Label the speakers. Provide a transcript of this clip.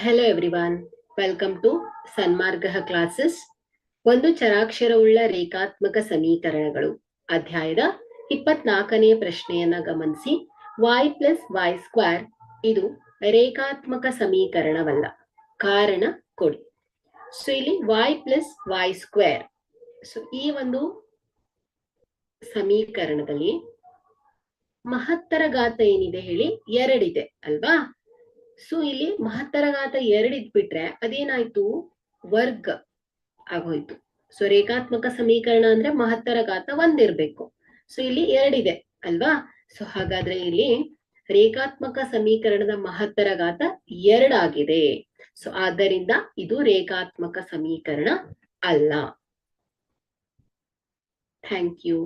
Speaker 1: Hello everyone, welcome to Sanmarga classes. ಒಂದು ಚರಾಕ್ಷರವುಳ್ಳ ರೇಖಾತ್ಮಕ ಸಮೀಕರಣಗಳು ಅಧ್ಯಾಯದ 24ನೇ ಪ್ರಶ್ನೆಯನ್ನ ಗಮನಿಸಿ. y ಪ್ಲಸ್ y ಸ್ಕ್ವೇರ್ ಇದು ರೇಖಾತ್ಮಕ ಸಮೀಕರಣವಲ್ಲ. ಕಾರಣ ಕೊಡಿ. ಸೊ ಇಲ್ಲಿ y plus y square, so ಈ ಒಂದು ಸಮೀಕರಣದಲ್ಲಿ ಮಹತ್ತರ ಘಾತ ಏನಿದೆ ಹೇಳಿ, 2 ಇದೆ ಅಲ್ವಾ? ಸೊ ಇಲ್ಲಿ ಮಹತ್ತರ ಘಾತ 2 ಇದ್ಬಿಟ್ರೆ ಅದೇನಾಯ್ತು, ವರ್ಗ ಆಗೋಯ್ತು. ಸೊ ರೇಖಾತ್ಮಕ ಸಮೀಕರಣ ಅಂದ್ರೆ ಮಹತ್ತರ ಘಾತ 1 ಇರ್ಬೇಕು. ಸೊ ಇಲ್ಲಿ 2 ಇದೆ ಅಲ್ವಾ? ಸೊ ಹಾಗಾದ್ರೆ ಇಲ್ಲಿ ರೇಖಾತ್ಮಕ ಸಮೀಕರಣದ ಮಹತ್ತರ ಘಾತ 2 ಆಗಿದೆ. ಸೊ ಆದ್ದರಿಂದ ಇದು ರೇಖಾತ್ಮಕ ಸಮೀಕರಣ ಅಲ್ಲ. Thank you.